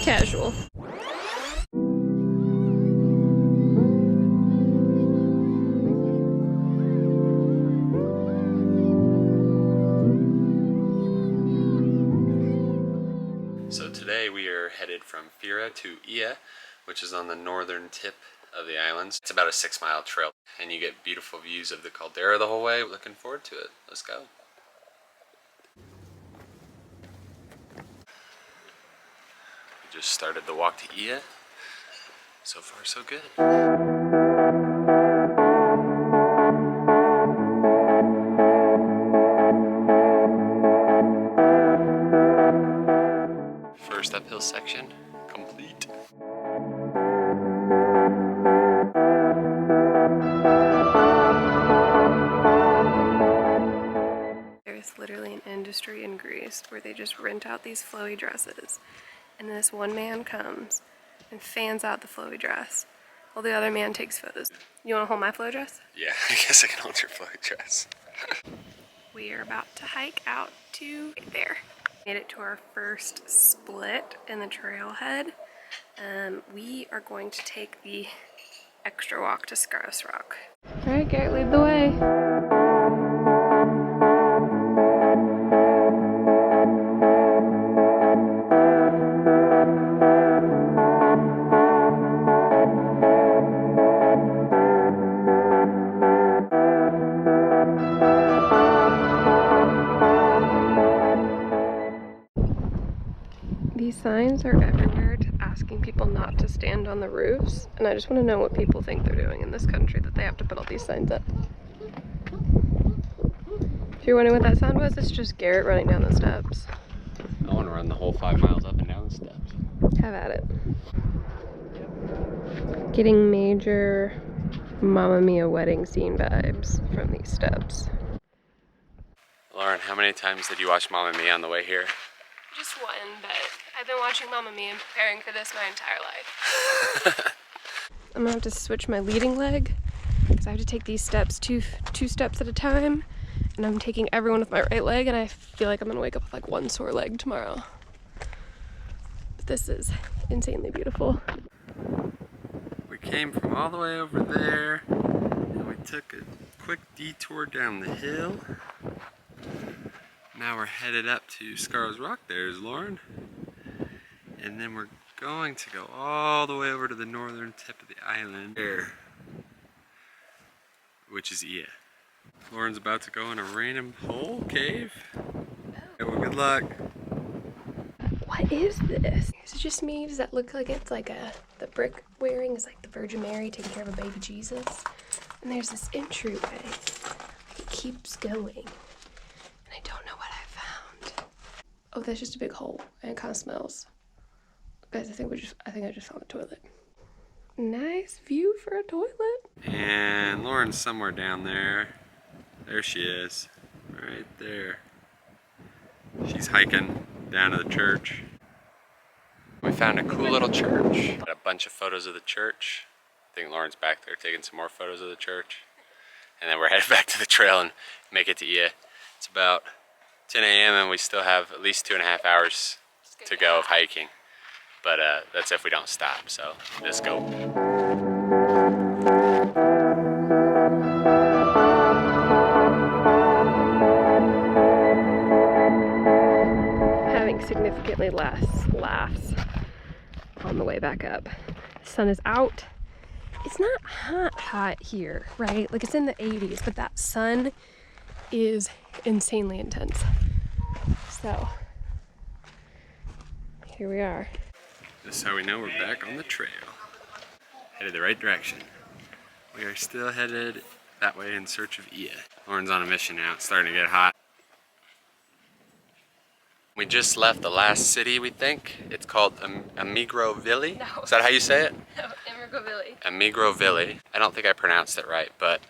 Casual. So today we are headed from Fira to Ia, which is on the northern tip of the islands. It's about a 6-mile trail, and you get beautiful views of the Caldera the whole way. Looking forward to it. Let's go. We just started the walk to Ia. So far, so good. First uphill section complete. There's literally an industry in Greece where they just rent out these flowy dresses, and this one man comes and fans out the flowy dress while the other man takes photos. You want to hold my flowy dress? Yeah, I guess I can hold your flowy dress. We are about to hike out to there. Made it to our first split in the trailhead. We are going to take the extra walk to Scarus Rock. All right, Garrett, lead the way. These signs are everywhere asking people not to stand on the roofs, and I just want to know what people think they're doing in this country that they have to put all these signs up. If you're wondering what that sound was, it's just Garrett running down the steps. I want to run the whole 5 miles up and down the steps. Have at it. Getting major Mamma Mia wedding scene vibes from these steps. Lauren, how many times did you watch Mamma Mia on the way here? Just one, but I've been watching Mamma Mia and preparing for this my entire life. I'm gonna have to switch my leading leg because I have to take these steps two steps at a time, and I'm taking everyone with my right leg, and I feel like I'm gonna wake up with like one sore leg tomorrow. But this is insanely beautiful. We came from all the way over there, and we took a quick detour down the hill. Now we're headed up to Scarus Rock. There's Lauren. And then we're going to go all the way over to the northern tip of the island there, which is Ia. Lauren's about to go in a random hole cave. Okay, well, good luck. What is this? Is it just me? Does that look like it's like the brick wearing is like the Virgin Mary taking care of a baby Jesus? And there's this entryway. It keeps going. And I don't know what I found. Oh, that's just a big hole, and it kind of smells. Guys, I think I just found a toilet. Nice view for a toilet. And Lauren's somewhere down there. There she is, right there. She's hiking down to the church. We found a cool little church. Got a bunch of photos of the church. I think Lauren's back there taking some more photos of the church. And then we're headed back to the trail and make it to Ia. It's about 10 a.m. and we still have at least 2.5 hours to go of hiking. But that's if we don't stop, so let's go. Having significantly less laughs on the way back up. The sun is out. It's not hot here, right? Like it's in the 80s, but that sun is insanely intense. So here we are. This is how we know we're back on the trail. Headed the right direction. We are still headed that way in search of Ia. Lauren's on a mission now. It's starting to get hot. We just left the last city, we think. It's called Amigrovili. No. Is that how you say it? No, Amigrovili. Amigrovili. I don't think I pronounced it right, but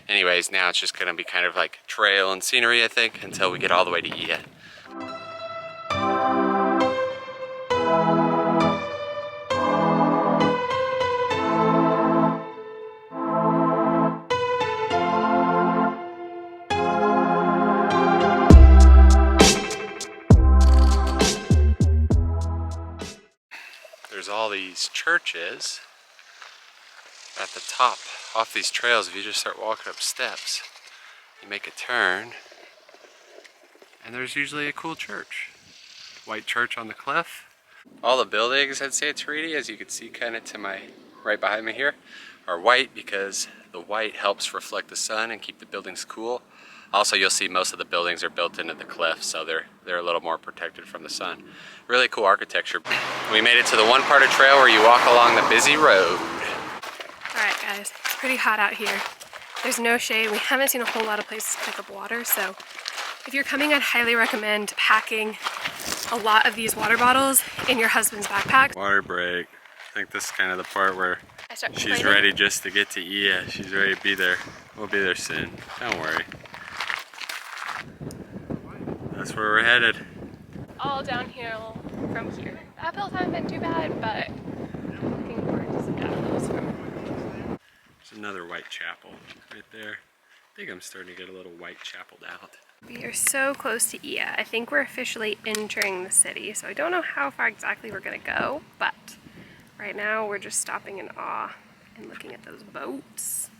anyways, now it's just gonna be kind of like trail and scenery, I think, until we get all the way to Ia. all these churches at the top off these trails. If you just start walking up steps, you make a turn, and there's usually a cool church. White church on the cliff. All the buildings at Santorini, as you can see kind of to my right behind me here, are white because the white helps reflect the sun and keep the buildings cool. Also, you'll see most of the buildings are built into the cliff, so they're a little more protected from the sun. Really cool architecture. We made it to the one part of trail where you walk along the busy road. Alright guys, it's pretty hot out here. There's no shade. We haven't seen a whole lot of places to pick up water, so if you're coming, I'd highly recommend packing a lot of these water bottles in your husband's backpack. Water break. I think this is kind of the part where she's ready just to get to Ia. She's ready to be there. We'll be there soon. Don't worry. That's where we're headed. All downhill from here. The uphills haven't been too bad, but I'm looking forward to some downhills from here. There's another white chapel right there. I think I'm starting to get a little white chapeled out. We are so close to Ia. I think we're officially entering the city, so I don't know how far exactly we're gonna go, but right now we're just stopping in awe and looking at those boats.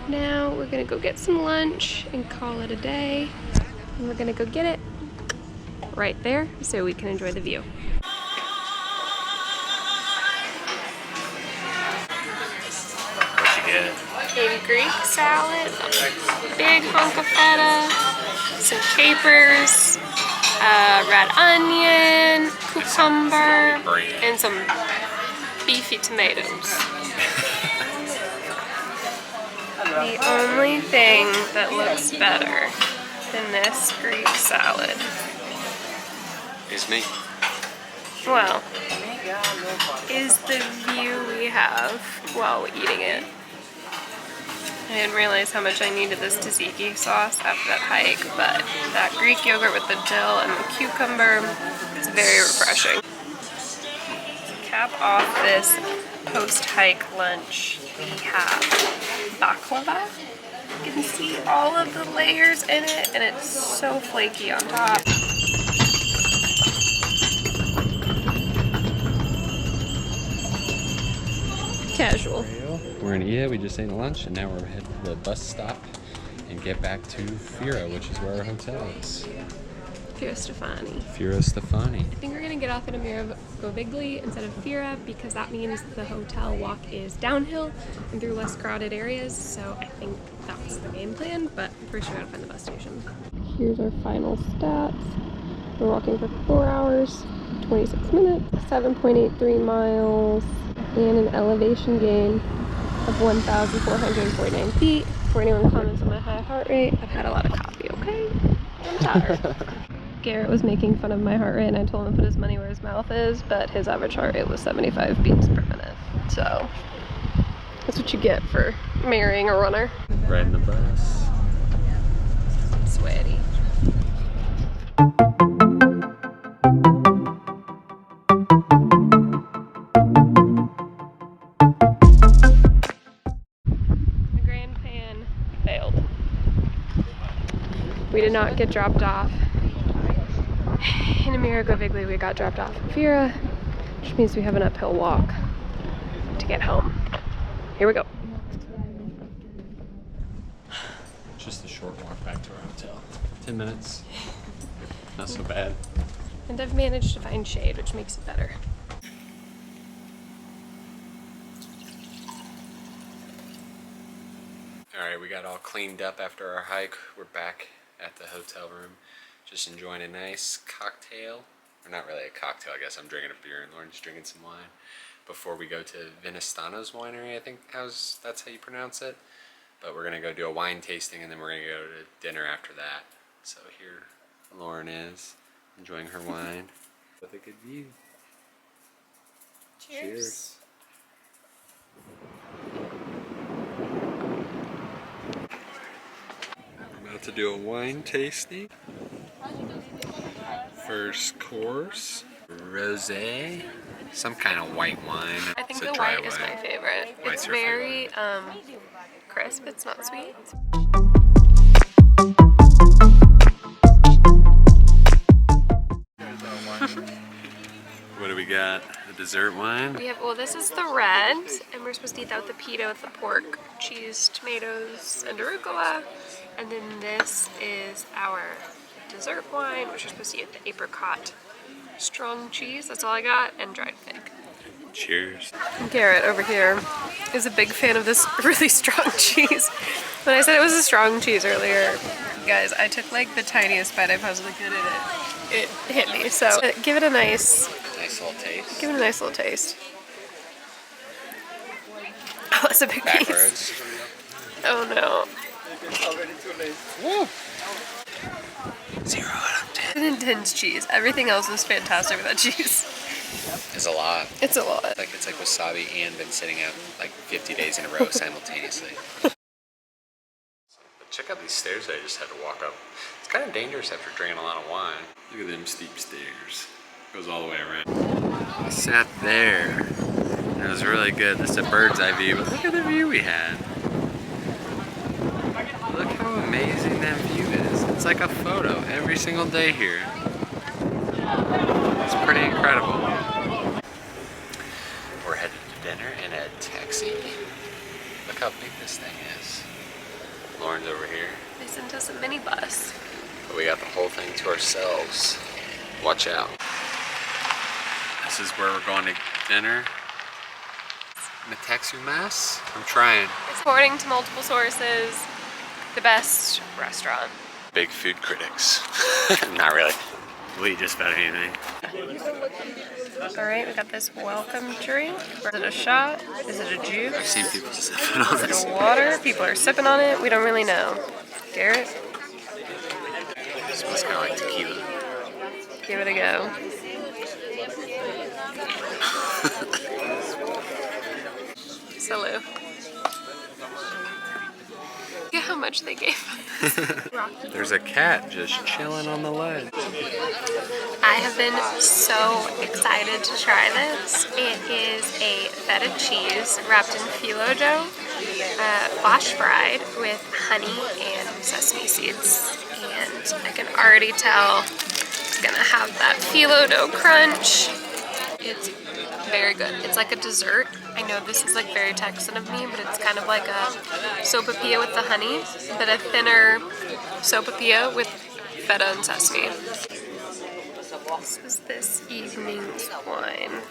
Now we're gonna go get some lunch and call it a day. And we're gonna go get it right there so we can enjoy the view. What'd you get? A Greek salad, a big hunk of feta, some capers, red onion, cucumber, and some beefy tomatoes. The only thing that looks better than this Greek salad Is me. well, is the view we have while eating it. I didn't realize how much I needed this tzatziki sauce after that hike, but that Greek yogurt with the dill and the cucumber is very refreshing. To cap off this post-hike lunch, we have baklava. You can see all of the layers in it, and it's so flaky on top. Casual. We're in Ia, we just ate lunch, and now we're headed to the bus stop and get back to Fira, which is where our hotel is. Firostefani. Firostefani. I think we're gonna get off at Amira Govigli instead of Fira because that means the hotel walk is downhill and through less crowded areas, so I think that's the game plan, but first we gotta find the bus station. Here's our final stats. We're walking for 4 hours, 26 minutes, 7.83 miles, and an elevation gain of 1,449 feet. For anyone comments on my high heart rate, I've had a lot of coffee, okay? I'm tired. Garrett was making fun of my heart rate and I told him to put his money where his mouth is, but his average heart rate was 75 beats per minute. So that's what you get for marrying a runner. Riding the bus. Sweaty. The Grand Pan failed. We did not get dropped off in Amira Govigli. We got dropped off in Fira, which means we have an uphill walk to get home. Here we go. Just a short walk back to our hotel. 10 minutes. Not so bad. And I've managed to find shade, which makes it better. Alright, we got all cleaned up after our hike. We're back at the hotel room, just enjoying a nice cocktail. Or not really a cocktail, I guess. I'm drinking a beer and Lauren's drinking some wine. Before we go to Firostefani's Winery, I think that's how you pronounce it. But we're gonna go do a wine tasting and then we're gonna go to dinner after that. So here Lauren is, enjoying her wine with a good view. Cheers. We're about to do a wine tasting. First course, rosé, some kind of white wine. I think It's a the dry white is my white. favorite. White's It's your very crisp. It's not sweet. What do we got? A dessert wine? We have, well, this is the red, and we're supposed to eat that with the pita, with the pork, cheese, tomatoes, and arugula. And then this is our dessert wine, which we're supposed to eat with the apricot strong cheese. That's all I got, and dried fig. Cheers. Garrett over here is a big fan of this really strong cheese. When I said it was a strong cheese earlier, guys, I took like the tiniest bite I possibly could, and it hit me. So give it a nice little taste. Give it a nice little taste. Oh, that's a big piece. Oh no. Woo. 0 out of 10. An intense cheese. Everything else was fantastic with that cheese. It's a lot. It's a lot. It's like wasabi and been sitting out like 50 days in a row simultaneously. Check out these stairs that I just had to walk up. It's kind of dangerous after drinking a lot of wine. Look at them steep stairs. Goes all the way around. I sat there. And it was really good. This is a bird's eye view, but look at the view we had. Look how amazing that view is. It's like a photo every single day here. It's pretty incredible. We're headed to dinner in a taxi. Look how big this thing is. Lauren's over here. They sent us a minibus. But we got the whole thing to ourselves. Watch out. This is where we're going to dinner. Mas? I'm trying. According to multiple sources, the best restaurant. Big food critics. Not really. We'll eat just about anything. Alright, we got this welcome drink. Is it a shot? Is it a juice? I've seen people sipping on Is this. it water? People are sipping on it. We don't really know. Garrett? It smells kind of like tequila. Give it a go. Salute. Look at how much they gave us. There's a cat just chilling on the ledge. I have been so excited to try this. It is a feta cheese wrapped in phyllo dough, flash fried with honey and sesame seeds. And I can already tell it's gonna have that phyllo dough crunch. It's very good. It's like a dessert. I know this is like very Texan of me, but it's kind of like a sopapilla with the honey, but a thinner sopapilla with feta and sesame. This is this evening's wine.